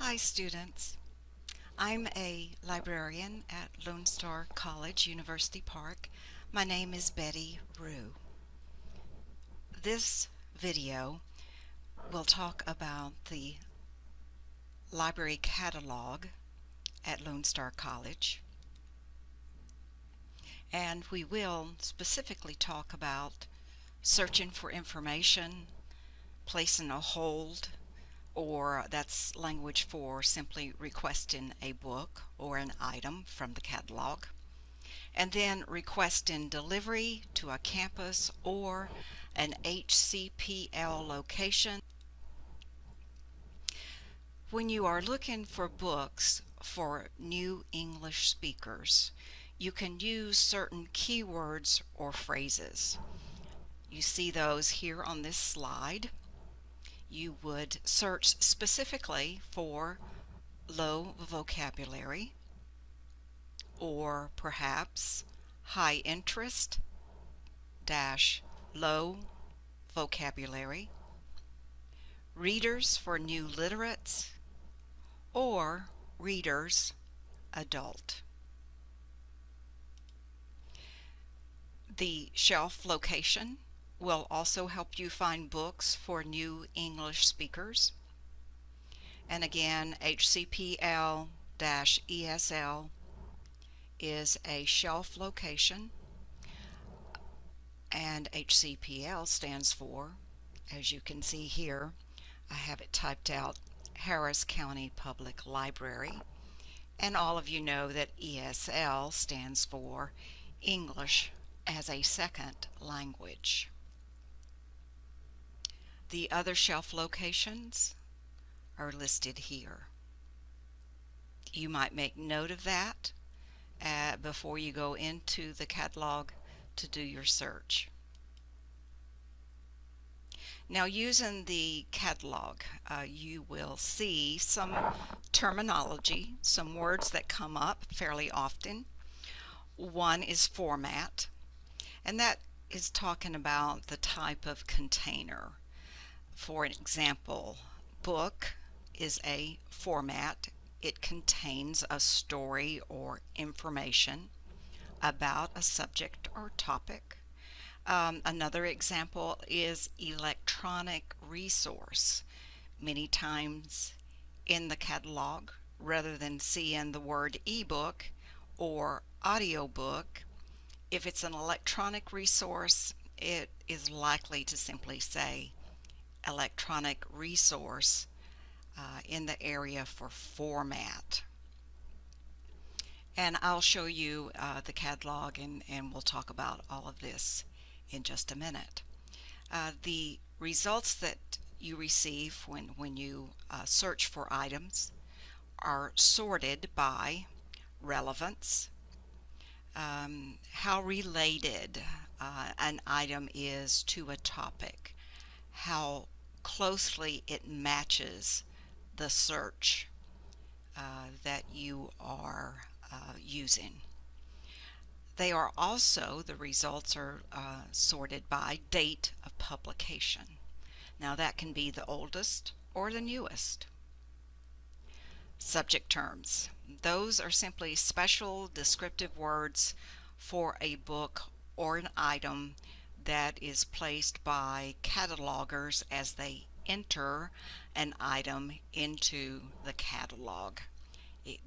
Hi students, I'm a librarian at Lone Star College, University Park. My name is Betty Rue. This video will talk about the library catalog at Lone Star College, and we will specifically talk about searching for information, placing a hold, or that's language for simply requesting a book or an item from the catalog, and then requesting delivery to a campus or an HCPL location. When you are looking for books for new English speakers, you can use certain keywords or phrases. You see those here on this slide. You would search specifically for low vocabulary, or perhaps high interest dash low vocabulary, readers for new literates, or readers adult. The shelf location will also help you find books for new English speakers. And again, HCPL-ESL is a shelf location, and HCPL stands for, as you can see here, I have it typed out, Harris County Public Library, and all of you know that ESL stands for English as a Second Language. The other shelf locations are listed here. You might make note of that before you go into the catalog to do your search. Now, using the catalog, you will see some terminology, some words that come up fairly often. One is format, and that is talking about the type of container. For example, book is a format. It contains a story or information about a subject or topic. Another example is electronic resource. Many times in the catalog, rather than seeing the word ebook or audiobook, if it's an electronic resource, it is likely to simply say electronic resource in the area for format. And I'll show you the catalog, and we'll talk about all of this in just a minute. The results that you receive when you search for items are sorted by relevance, how related an item is to a topic, how closely it matches the search that you are using. They are also, the results are sorted by date of publication. Now that can be the oldest or the newest. Subject terms. Those are simply special descriptive words for a book or an item that is placed by catalogers as they enter an item into the catalog.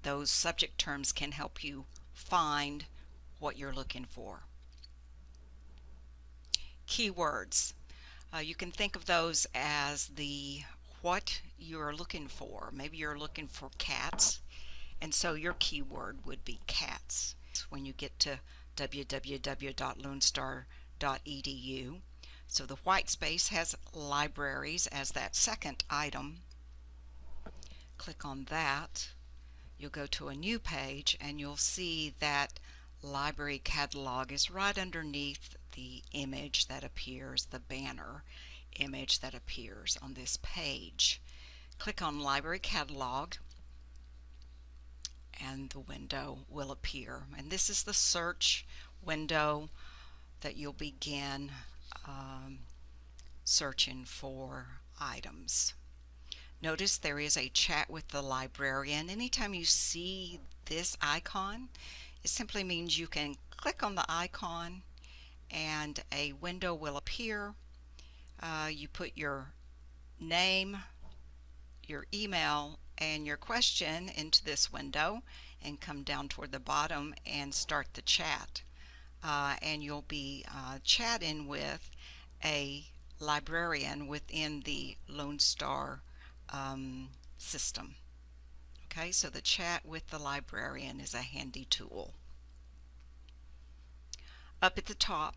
Those subject terms can help you find what you're looking for. Keywords. You can think of those as what you're looking for. Maybe you're looking for cats, and so your keyword would be cats. When you get to www.lonestar.edu, so the white space has libraries as that second item. Click on that. You'll go to a new page, and you'll see that library catalog is right underneath the image that appears, the banner image that appears on this page. Click on Library Catalog, and the window will appear. And this is the search window that you'll begin searching for items. Notice there is a chat with the librarian. Anytime you see this icon, it simply means you can click on the icon and a window will appear. You put your name, your email, and your question into this window and come down toward the bottom and start the chat. And you'll be chatting with a librarian within the Lone Star system. Okay, so the chat with the librarian is a handy tool. Up at the top,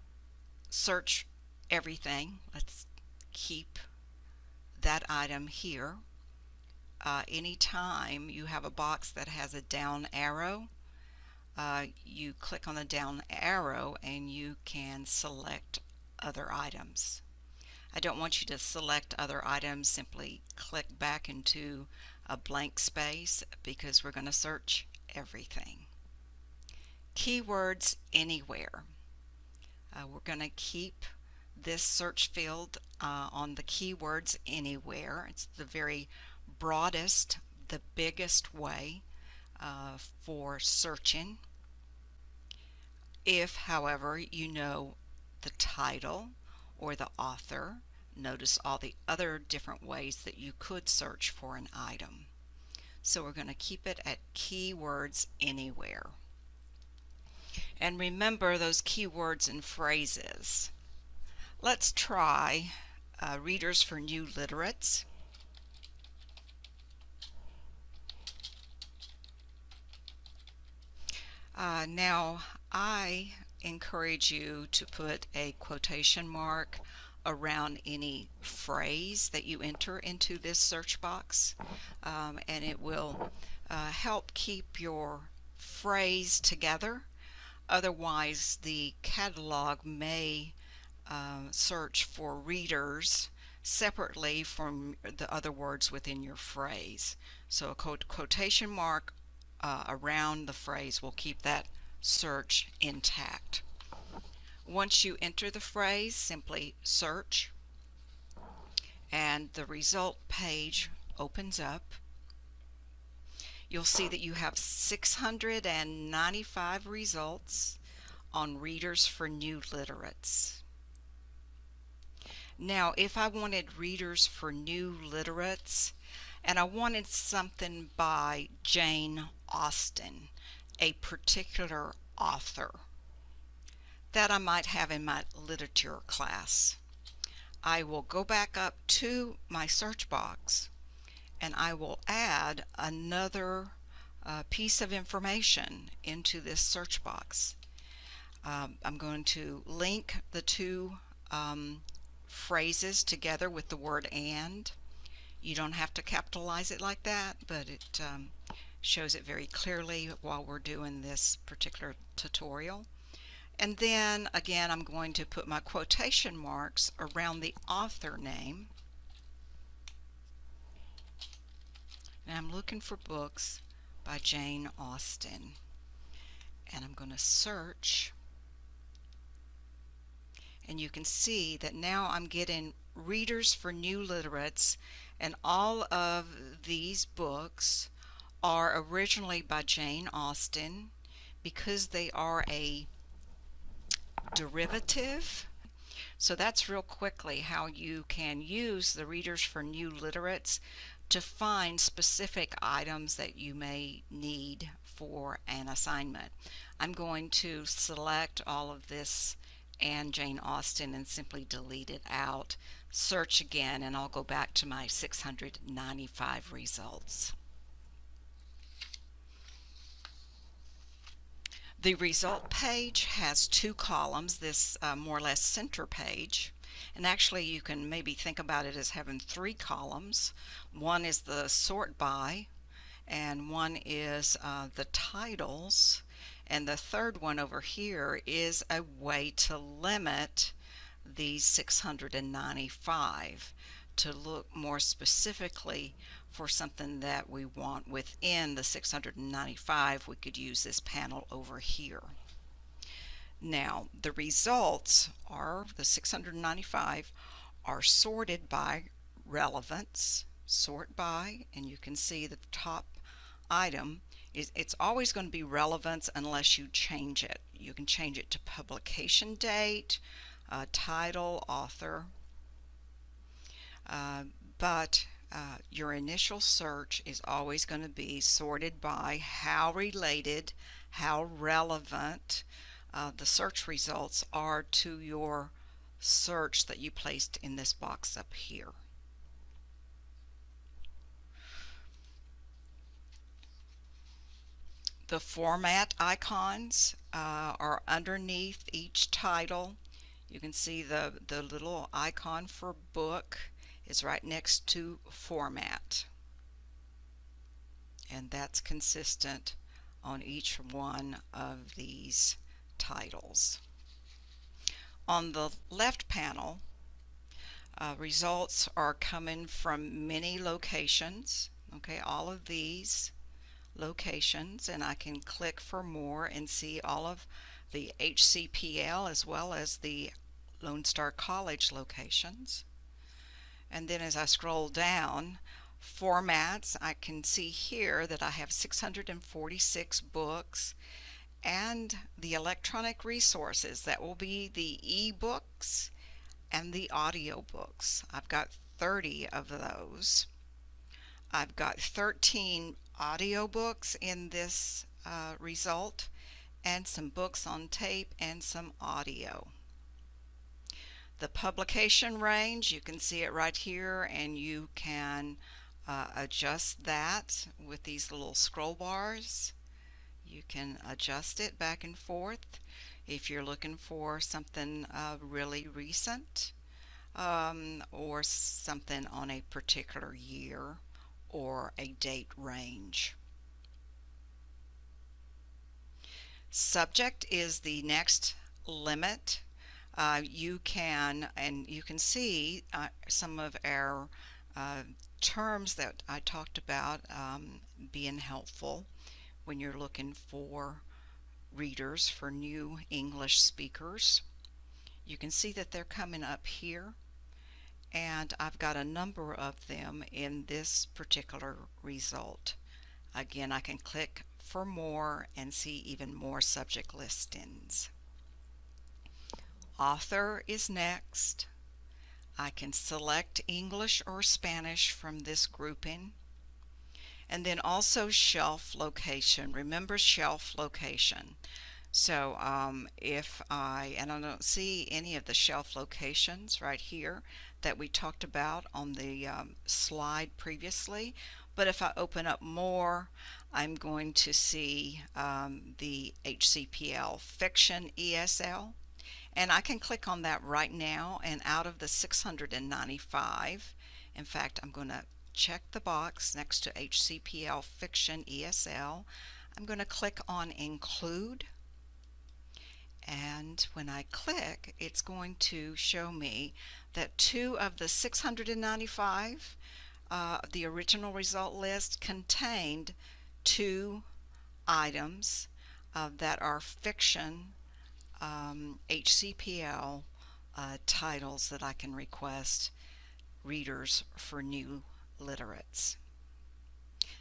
search everything. Let's keep that item here. Anytime you have a box that has a down arrow, you click on the down arrow and you can select other items. I don't want you to select other items. Simply click back into a blank space because we're going to search everything. Keywords anywhere. We're going to keep this search field on the keywords anywhere. It's the very broadest, the biggest way for searching. If, however, you know the title or the author, notice all the other different ways that you could search for an item. So we're going to keep it at keywords anywhere. And remember those keywords and phrases. Let's try Readers for New Literates. Now I encourage you to put a quotation mark around any phrase that you enter into this search box, and it will help keep your phrase together. Otherwise, the catalog may search for readers separately from the other words within your phrase. So a quotation mark around the phrase will keep that search intact. Once you enter the phrase, simply search and the result page opens up. You'll see that you have 695 results on Readers for New Literates. Now, if I wanted Readers for New Literates and I wanted something by Jane Austen, a particular author that I might have in my literature class, I will go back up to my search box and I will add another piece of information into this search box. I'm going to link the two phrases together with the word "and." You don't have to capitalize it like that, but it shows it very clearly while we're doing this particular tutorial. And then again, I'm going to put my quotation marks around the author name. And I'm looking for books by Jane Austen. And I'm going to search. And you can see that now I'm getting Readers for New Literates, and all of these books are originally by Jane Austen. Because they are a derivative. So that's real quickly how you can use the Readers for New Literates to find specific items that you may need for an assignment. I'm going to select all of this and Jane Austen and simply delete it out. Search again and I'll go back to my 695 results. The result page has two columns, this more or less center page, and actually you can maybe think about it as having three columns. One is the sort by, and one is the titles, and the third one over here is a way to limit these 695 to look more specifically for something that we want within the 695. We could use this panel over here. Now the results are, the 695 are sorted by relevance, sort by, and you can see that the top item it's always going to be relevance unless you change it. You can change it to publication date, title, author, but your initial search is always going to be sorted by how related, how relevant the search results are to your search that you placed in this box up here. The format icons are underneath each title. You can see the little icon for book is right next to format, and that's consistent on each one of these titles. On the left panel, results are coming from many locations. Okay, all of these locations, and I can click for more and see all of the HCPL as well as the Lone Star College locations. And then as I scroll down, formats, I can see here that I have 646 books, and the electronic resources, that will be the e-books and the audio books. I've got 30 of those. I've got 13 audio books in this result, and some books on tape and some audio. The publication range, you can see it right here, and you can adjust that with these little scroll bars. You can adjust it back and forth if you're looking for something really recent, or something on a particular year or a date range. Subject is the next limit. You can see some of our terms that I talked about being helpful when you're looking for readers for new English speakers. You can see that they're coming up here, and I've got a number of them in this particular result. Again, I can click for more and see even more subject listings. Author is next. I can select English or Spanish from this grouping. And then also shelf location. Remember shelf location. So if I don't see any of the shelf locations right here that we talked about on the slide previously, but if I open up more, I'm going to see the HCPL Fiction ESL, and I can click on that right now, and out of the 695, in fact, I'm going to check the box next to HCPL Fiction ESL. I'm going to click on Include, and when I click, it's going to show me that 2 of the 695, the original result list, contained 2 items that are fiction HCPL titles that I can request readers for new literates.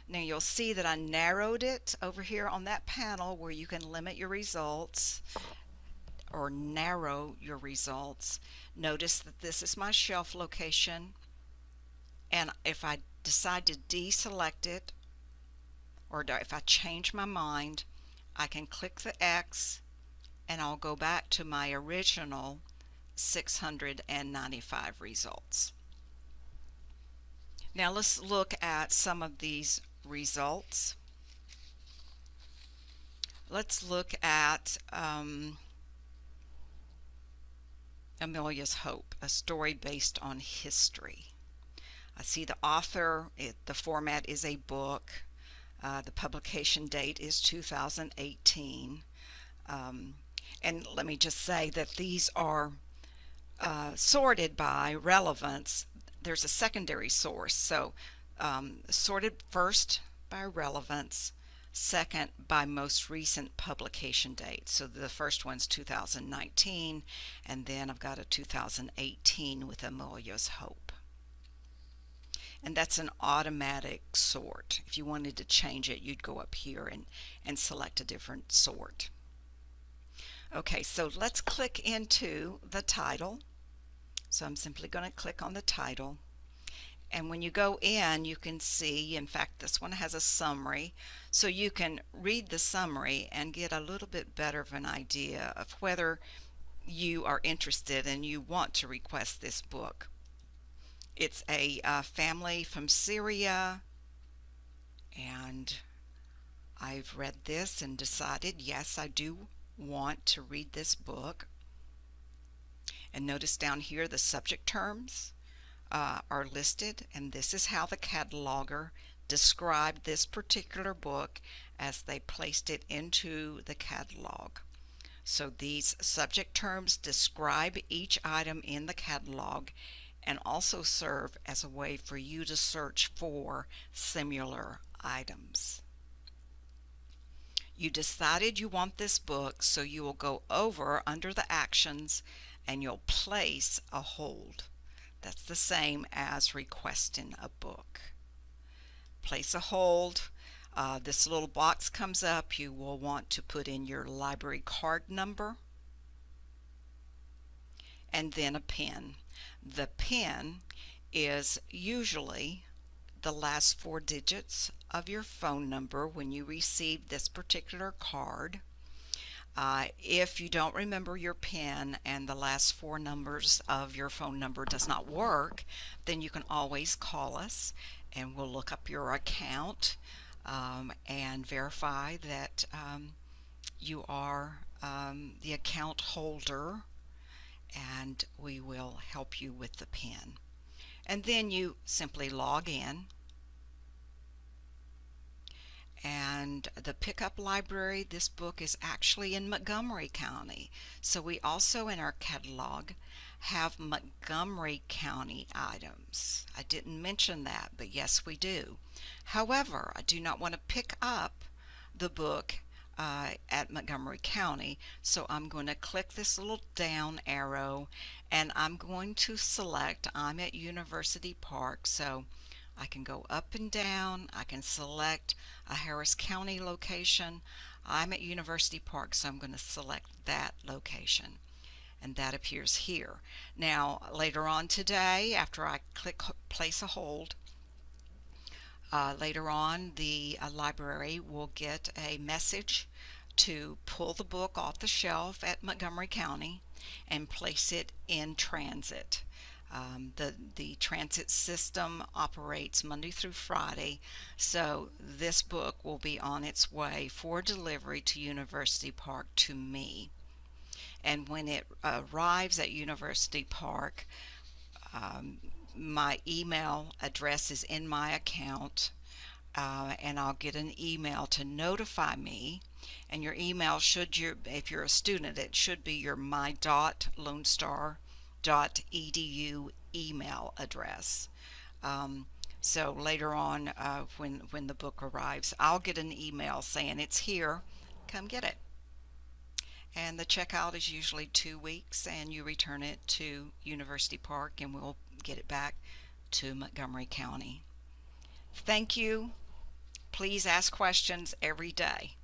Now you'll see that I narrowed it over here on that panel where you can limit your results or narrow your results. Notice that this is my shelf location, and if I decide to deselect it, or if I change my mind, I can click the X and I'll go back to my original 695 results. Now let's look at some of these results. Let's look at Amelia's Hope, a story based on history. I see the author, the format is a book. The publication date is 2018. And let me just say that these are sorted by relevance. There's a secondary source, so sorted first by relevance, second by most recent publication date. So the first one's 2019, and then I've got a 2018 with Amelia's Hope. and that's an automatic sort. If you wanted to change it, you'd go up here and select a different sort. Okay, so let's click into the title. So I'm simply going to click on the title. And when you go in, you can see, in fact, this one has a summary, so you can read the summary and get a little bit better of an idea of whether you are interested and you want to request this book. It's a family from Syria, and I've read this and decided, yes, I do want to read this book. And notice down here the subject terms are listed, and this is how the cataloger described this particular book as they placed it into the catalog. So these subject terms describe each item in the catalog and also serve as a way for you to search for similar items. You decided you want this book, so you will go over under the actions and you'll place a hold. That's the same as requesting a book. Place a hold. This little box comes up. You will want to put in your library card number and then a PIN. The PIN is usually the last 4 digits of your phone number when you receive this particular card. If you don't remember your PIN and the last 4 numbers of your phone number does not work, then you can always call us and we'll look up your account and verify that you are the account holder, and we will help you with the PIN. And then you simply log in. And the pickup library, this book is actually in Montgomery County. So we also in our catalog have Montgomery County items. I didn't mention that, but yes, we do. However, I do not want to pick up the book at Montgomery County, so I'm going to click this little down arrow and I'm going to select I'm at University Park. So I can go up and down. I can select a Harris County location. I'm at University Park, so I'm going to select that location. And that appears here. Now, later on today, after I click place a hold, later on the library will get a message to pull the book off the shelf at Montgomery County and place it in transit. The transit system operates Monday through Friday, so this book will be on its way for delivery to University Park to me. And when it arrives at University Park, my email address is in my account, and I'll get an email to notify me. And your email should, if you're a student, it should be your my.lonestar.edu email address. So later on, when the book arrives, I'll get an email saying it's here, come get it. And the checkout is usually 2 weeks, and you return it to University Park and we'll get it back to Montgomery County. Thank you. Please ask questions every day.